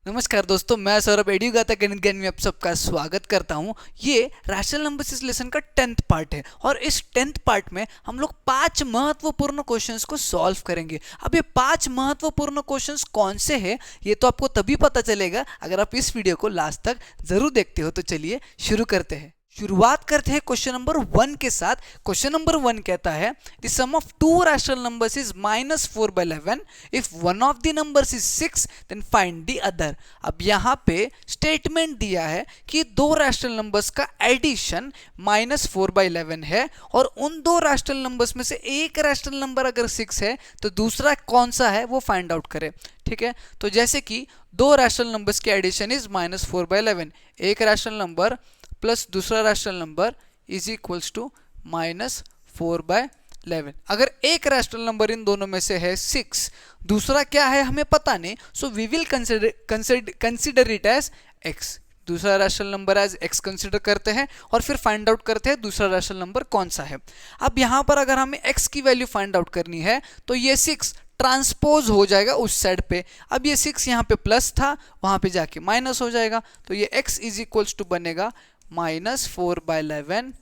नमस्कार दोस्तों, मैं सौरभ एडुगाता गणित ज्ञान में आप सबका स्वागत करता हूं। ये रैशनल नंबर्स लेसन का 10th पार्ट है और इस 10th पार्ट में हम लोग 5 महत्वपूर्ण क्वेश्चंस को सॉल्व करेंगे। अब ये 5 महत्वपूर्ण क्वेश्चंस कौन से हैं ये तो आपको तभी पता चलेगा अगर आप इस वीडियो को लास्ट तक जरूर देखते हो। तो चलिए शुरू करते हैं। शुरुआत करते हैं क्वेश्चन नंबर 1 के साथ। क्वेश्चन नंबर 1 कहता है the sum of two rational numbers is -4/11 if one of the numbers is 6 then find the other. अब यहाँ पे स्टेटमेंट दिया है कि दो रैशनल नंबर्स का एडिशन -4/11 है और उन दो रैशनल नंबर्स में से एक रैशनल नंबर अगर 6 है तो दूसरा कौन सा है वो फाइंड आउट करे। ठीक है, तो जैसे कि दो रैशनल नंबर्स की एडिशन इज -4/11, एक रैशनल नंबर प्लस दूसरा rational number is equals to -4/11। अगर एक रैशनल नंबर इन दोनों में से है 6, दूसरा क्या है हमें पता नहीं, so we will consider it as x। दूसरा rational number as x consider करते हैं और फिर फाइंड आउट करते हैं दूसरा रैशनल नंबर कौन सा है। अब यहाँ पर अगर हमें x की वैल्यू फाइंड आउट करनी है तो ये 6 ट्रांसपोज हो जाएगा उस साइड पे। अब ये 6 यहाँ पे प्लस था, वहां पे जाके माइनस हो जाएगा, तो ये x इज इक्वल्स टू बनेगा -4/11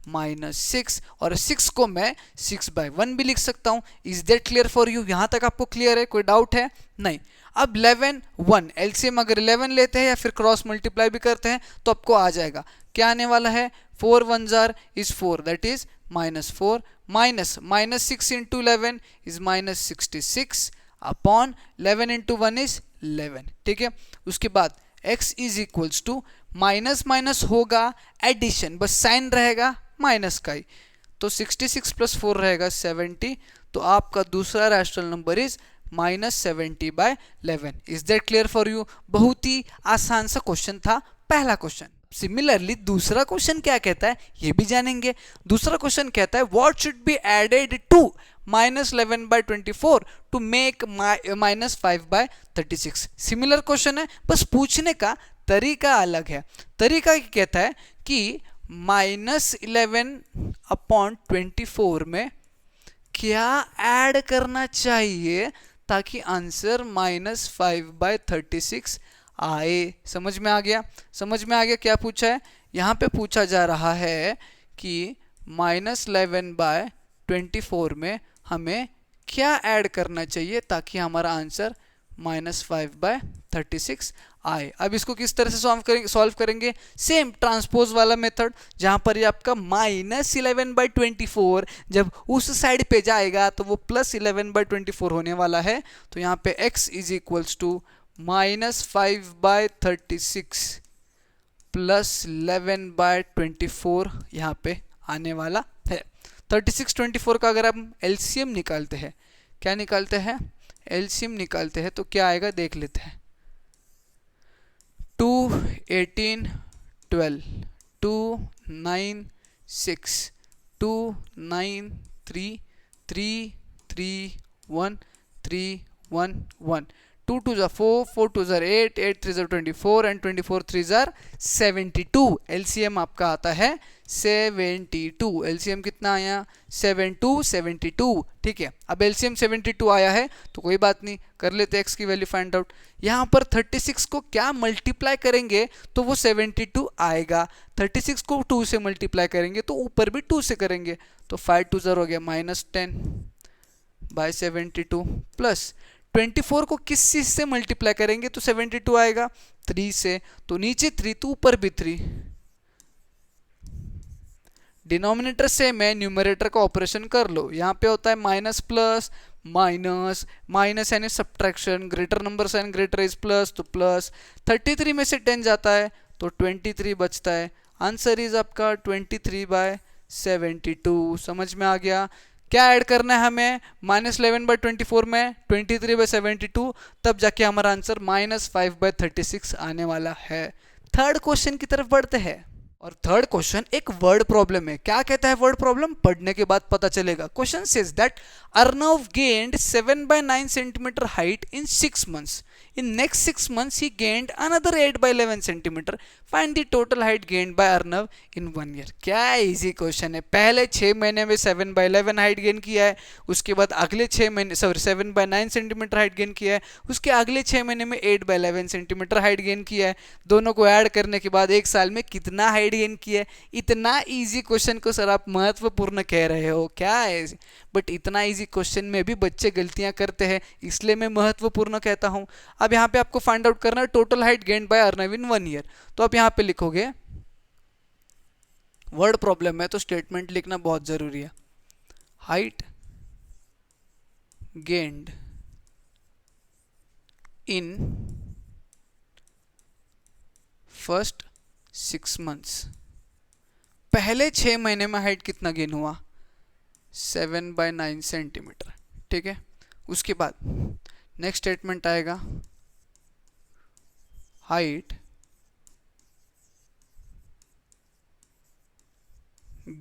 -6, और 6 को मैं 6/1 भी लिख सकता हूं। Is that clear for you? यहां तक आपको क्लियर है? कोई डाउट है? नहीं। अब 11 1 एलसीएम अगर 11 लेते हैं या फिर क्रॉस मल्टीप्लाई भी करते हैं तो आपको आ जाएगा, क्या आने वाला है, 4 1 is 4, that is -4, -6 into 11 is -66 upon 11 into 1 is 11। ठीक है, उसके बाद x is equals to minus minus होगा एडिशन, बस साइन रहेगा माइनस का ही, तो 66 प्लस 4 रहेगा 70, तो आपका दूसरा rational number is -70/11। Is that clear for you? बहुत ही आसान सा क्वेश्चन था पहला क्वेश्चन। सिमिलरली दूसरा क्वेश्चन क्या कहता है ये भी जानेंगे। दूसरा क्वेश्चन कहता है what should be added to -11/24 to make -5/36। Similar question है, बस पूछने का तरीका अलग है। तरीका कहता है कि -11/24 में क्या ऐड करना चाहिए ताकि आंसर -5/36 आए। समझ में आ गया? समझ में आ गया क्या पूछा है? यहाँ पे पूछा जा रहा है कि -11/24 में हमें क्या ऐड करना चाहिए ताकि हमारा आंसर -5/36 आए। अब इसको किस तरह से सॉल्व करेंगे? सेम ट्रांसपोज वाला मेथड, जहां पर ये आपका -11/24 जब उस साइड पे जाएगा तो वो +11/24 होने वाला है। तो यहाँ पे x is equals to -5/36 plus 11/24 यहाँ पे आने वाला है। 36 24 का अगर हम एलसीएम निकालते हैं, क्या निकालते हैं? एलसीएम निकालते हैं तो क्या आएगा देख लेते हैं। 2 18 12 2 9 6 2 9 3 3 3 1 3 1 1 2 2 4 4 2 8 8 3 24 एंड 24 3 72। एलसीएम आपका आता है 72। एलसीएम कितना आया? 72। ठीक है, अब एलसीएम 72 आया है तो कोई बात नहीं, कर लेते x की वैल्यू फाइंड आउट। यहाँ पर 36 को क्या मल्टीप्लाई करेंगे तो वो 72 आएगा। 36 को 2 से मल्टीप्लाई करेंगे तो ऊपर भी 2 से करेंगे, तो 5 2 हो गया -10/72 प्लस 24 को किस चीज से मल्टीप्लाई करेंगे तो 72 आएगा, 3 से, तो नीचे 3 तो ऊपर भी 3। डिनोमिनेटर से मैं न्यूमरेटर का ऑपरेशन कर लो। यहाँ पे होता है माइनस प्लस माइनस, माइनस यानी subtraction, greater number sign greater is plus, तो प्लस 33 में से 10 जाता है तो 23 बचता है। आंसर इज आपका 23/72। समझ में आ गया? क्या ऐड करना है हमें -11/24 में 23/72, तब जाके हमारा आंसर -5/36 आने वाला है। थर्ड क्वेश्चन की तरफ बढ़ते हैं और थर्ड क्वेश्चन एक वर्ड प्रॉब्लम है। क्या कहता है वर्ड प्रॉब्लम? पढ़ने के बाद पता चलेगा। Question says that Arnav gained 7/9 cm height in 6 months In next 6 months he gained another 8 by 11 centimeter. Find the total height gained by Arnav in 1 year. क्या इजी क्वेश्चन है, पहले 6 महीने में 7 by 11 हाइट गेन किया है, उसके बाद अगले 6 महीने 7 by 9 सेंटीमीटर हाइट गेन किया है, उसके अगले 6 महीने में 8 by 11 सेंटीमीटर हाइट गेन किया है। दोनों को ऐड करने के बाद एक साल में कितना हाइट गेन किया है। इतना इजी क्वेश्चन को सर आप महत्वपूर्ण कह रहे हो, क्या है, बट इतना इजी क्वेश्चन में भी बच्चे गलतियां करते हैं, इसलिए मैं महत्वपूर्ण कहता हूं। अब यहाँ पे आपको फाइंड आउट करना है total height gained by Arnav in 1 year. तो आप यहाँ पे लिखोगे, वर्ड प्रॉब्लम है तो स्टेटमेंट लिखना बहुत जरूरी है। Height gained in first 6 months, पहले 6 महीने में हाइट कितना गेन हुआ, 7 by 9 सेंटीमीटर। ठीक है, उसके बाद नेक्स्ट स्टेटमेंट आएगा, height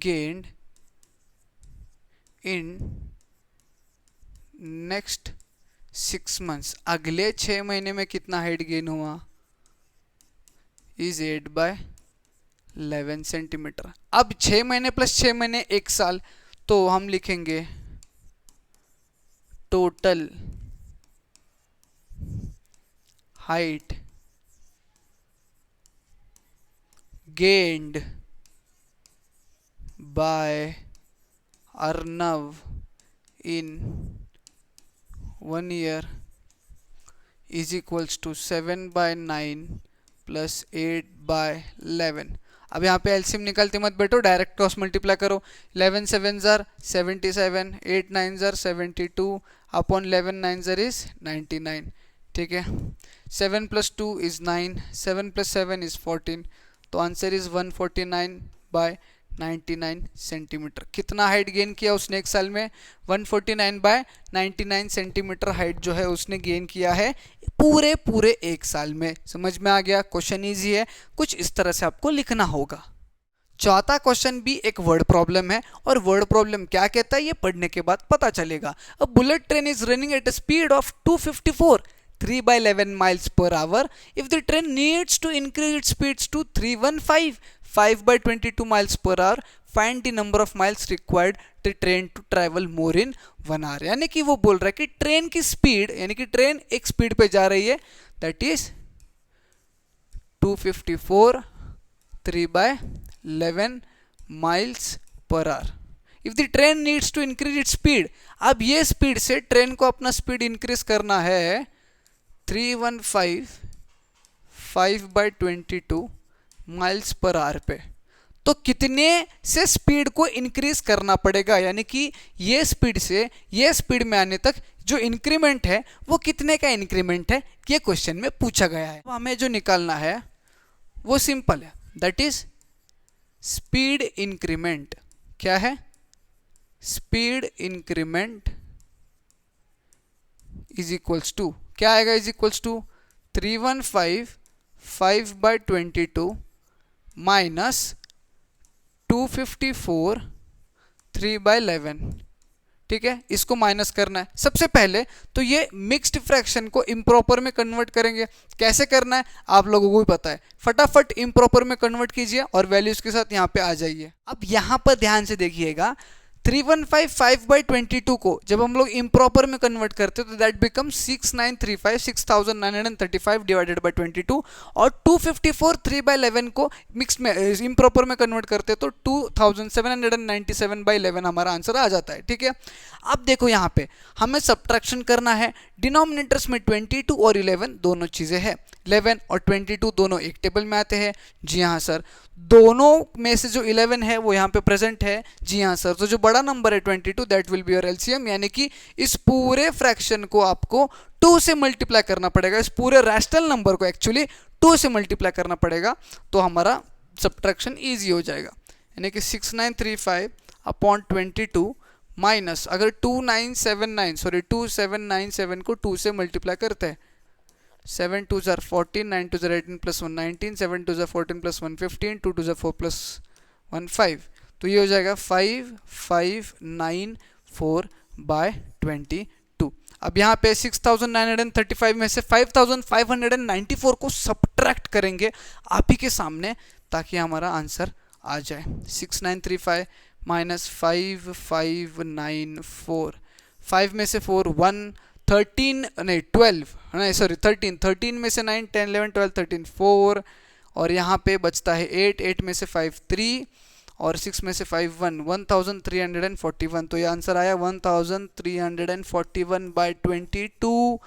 gained in next 6 months, अगले 6 महीने में कितना हाइट गेन हुआ, इज 8 by 11 सेंटीमीटर। अब 6 महीने प्लस 6 महीने 1 साल, तो हम लिखेंगे total height gained by Arnav in 1 year is equals to 7 by 9 plus 8 by 11। अब यहाँ पे एलसीएम निकालते मत बैठो, डायरेक्ट क्रॉस मल्टीप्लाई करो। 11 7 jar 77, 8 9 jar 72 upon 11 9 jar is 99। ठीक है, 7 + 2 इज 9, 7 + 7 इज 14, तो आंसर इज 149 by 99 सेंटीमीटर। कितना हाइट गेन किया उसने एक साल में, 149 by 99 सेंटीमीटर हाइट जो है उसने गेन किया है पूरे एक साल में। समझ में आ गया, क्वेश्चन इजी है, कुछ इस तरह से आपको लिखना होगा। चौथा क्वेश्चन भी एक वर्ड प्रॉब्लम है, और वर्ड प्रॉब्लम क्या कहता है ये पढ़ने के बाद पता चलेगा। A bullet train is running at a speed of 254 3 by 11 miles per hour. If the train needs to increase its speeds to 315 5 by 22 miles per hour, find the number of miles required the train to travel more in 1 hour. यानी कि वो बोल रहा है कि train की speed, यानी कि ट्रेन एक स्पीड पे जा रही है, that is 254 3 by 11 miles per hour. If the train needs to increase its speed, अब ये स्पीड से ट्रेन को अपना स्पीड इंक्रीज करना है 315 5 by 22 माइल्स पर आवर पे, तो कितने से स्पीड को इंक्रीज करना पड़ेगा, यानी कि ये स्पीड से ये स्पीड में आने तक जो इंक्रीमेंट है वो कितने का इंक्रीमेंट है, ये क्वेश्चन में पूछा गया है। हमें जो निकालना है वो सिंपल है, दैट इज स्पीड इंक्रीमेंट। क्या है, speed increment is equals to, क्या आएगा, is equals to 315 5 by 22 minus 254 3 by 11। ठीक है, इसको माइनस करना है। सबसे पहले तो ये मिक्स्ड फ्रैक्शन को इम्प्रॉपर में कन्वर्ट करेंगे। कैसे करना है आप लोगों को भी पता है, फटाफट इम्प्रॉपर में कन्वर्ट कीजिए और वैल्यूज के साथ यहाँ पे आ जाइए। अब यहाँ पर ध्यान से देखिएगा, 315 5 by 22 को जब हम लोग इम्प्रॉपर में कन्वर्ट करते हैं तो दैट बिकम 6935 6935 डिवाइडेड बाय 22, और 254 3 by 11 को मिक्स में इम्प्रॉपर में कन्वर्ट करते हैं तो 2797 by 11 हमारा आंसर आ जाता है। ठीक है, अब देखो यहाँ पे हमें सब्ट्रैक्शन करना है। डिनोमिनेटर्स में 22 और 11 दोनों चीज़ें हैं, 11 और 22 दोनों एक टेबल में आते हैं। जी हाँ सर, दोनों में से जो 11 है वो यहाँ पे प्रेजेंट है। जी हाँ सर, तो जो बड़ा नंबर है 22 that will be your LCM, यानी कि इस पूरे फ्रैक्शन को आपको 2 से मल्टीप्लाई करना पड़ेगा। इस पूरे रैशनल नंबर को एक्चुअली 2 से मल्टीप्लाई करना पड़ेगा, तो हमारा सब्ट्रैक्शन ईजी हो जाएगा। यानी कि 6935 अपॉन 22 माइनस, अगर 2797 को 2 से मल्टीप्लाई करते हैं, 7 2 ज़ार 14, 9 2 ज़ार 18 प्लस 1 19, 7 2 ज़ार 14 प्लस 1 15, 2 2 ज़ार 4 प्लस 1 5, तो ये हो जाएगा 5594 by 22। अब यहाँ पे 6935 में से 5594 को सब्ट्रैक्ट करेंगे आप ही के सामने, ताकि हमारा आंसर आ जाए। 6935 माइनस 5594, 5 में से 4 1, 13 नहीं 12 नहीं सॉरी 13 में से 9 10 11 12 13 4, और यहाँ पे बचता है 8 में से 5 3, और 6 में से 5 1, 1341। तो ये आंसर आया 1341/22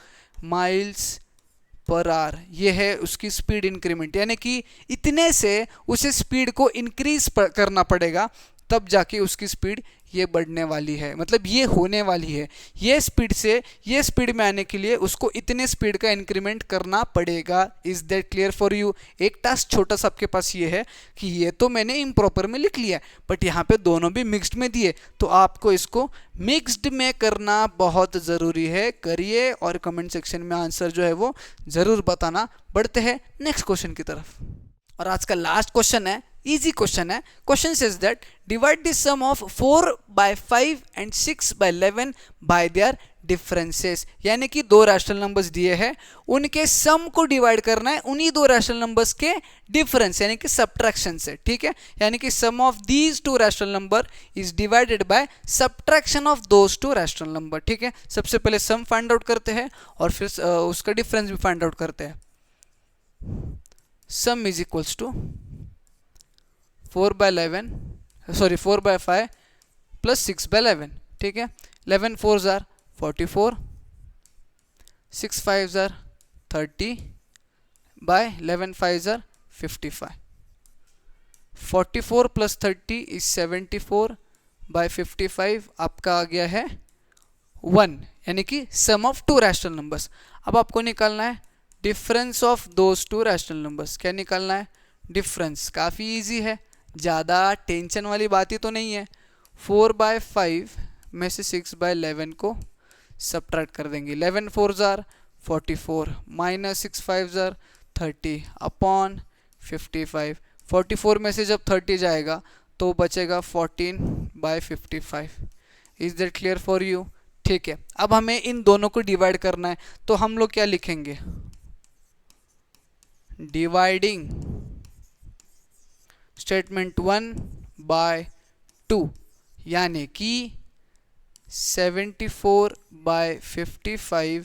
माइल्स पर आवर। ये है उसकी स्पीड इंक्रीमेंट, यानी कि इतने से उसे स्पीड को इंक्रीज करना पड़ेगा, तब जाके उसकी स्पीड ये बढ़ने वाली है, मतलब ये होने वाली है। ये स्पीड से ये स्पीड में आने के लिए उसको इतने स्पीड का इंक्रीमेंट करना पड़ेगा। Is that clear for you? एक टास्क छोटा सा आपके पास ये है कि ये तो मैंने इम्प्रॉपर में लिख लिया, बट यहाँ पे दोनों भी मिक्स्ड में दिए, तो आपको इसको मिक्स्ड में करना बहुत ज़रूरी है। करिए और कमेंट सेक्शन में आंसर जो है वो ज़रूर बताना। बढ़ते हैं नेक्स्ट क्वेश्चन की तरफ, और आज का लास्ट क्वेश्चन है, इजी क्वेश्चन है। Question says that divide the sum of 4/5 and 6/11 by their differences. यानी कि दो रैशनल नंबर्स दिए हैं, उनके सम को डिवाइड करना है उन्हीं दो रैशनल नंबर्स के डिफरेंस यानी कि सब्ट्रैक्शन से। ठीक है, यानी कि sum of these two rational number is divided by subtraction of those two rational number. ठीक है, सबसे पहले सम फाइंड आउट करते हैं और फिर उसका डिफरेंस भी फाइंड आउट करते हैं। Sum is equals to 4/5 plus 6/11। ठीक है, 11 4s are 44, 6 5s are 30 by 11 5s are 55। 44 plus 30 is 74 by 55 आपका आ गया है 1, यानी कि sum of two rational numbers. अब आपको निकालना है difference of those two rational numbers. क्या निकालना है? डिफरेंस। काफ़ी इजी है, ज़्यादा टेंशन वाली बात ही तो नहीं है। 4/5 में से 6/11 को सब्ट्रैक्ट कर देंगे। 11 4s are 44 minus 6 5s are 30 upon 55। 44 में से जब 30 जाएगा तो बचेगा 14/55। Is that clear for you? ठीक है, अब हमें इन दोनों को डिवाइड करना है, तो हम लोग क्या लिखेंगे? डिवाइडिंग स्टेटमेंट 1/2, यानी कि 74/55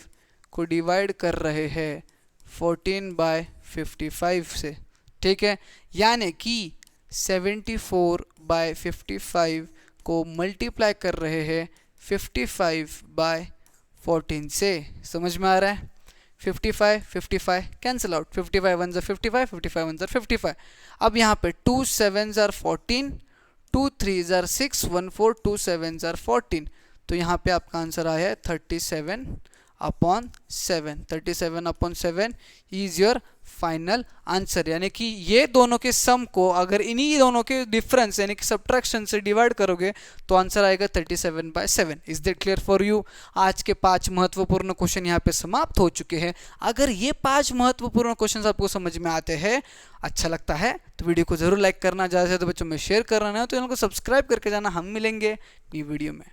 को डिवाइड कर रहे हैं 14/55 से। ठीक है, यानी कि 74/55 को मल्टीप्लाई कर रहे हैं 55/14 से। समझ में आ रहा है? 55 cancel out, 55 1s are 55, 55 1s are 55। अब यहाँ पे 2 7s are 14, 2 3s are 6, 1 4 2 7s are 14। तो यहाँ पे आपका आंसर आया है 37/7। 37/7 इज योर फाइनल आंसर। यानी कि ये दोनों के सम को अगर इन्हीं दोनों के डिफरेंस यानी कि सब्ट्रैक्शन से डिवाइड करोगे तो आंसर आएगा 37/7। Is that clear for you? आज के 5 महत्वपूर्ण क्वेश्चन यहाँ पे समाप्त हो चुके हैं। अगर ये 5 महत्वपूर्ण क्वेश्चन आपको समझ में आते हैं, अच्छा लगता है, तो वीडियो को जरूर लाइक करना, ज़्यादा से ज़्यादा बच्चों में शेयर करना है, तो चैनल को सब्सक्राइब करके जाना। हम मिलेंगे नई वीडियो में।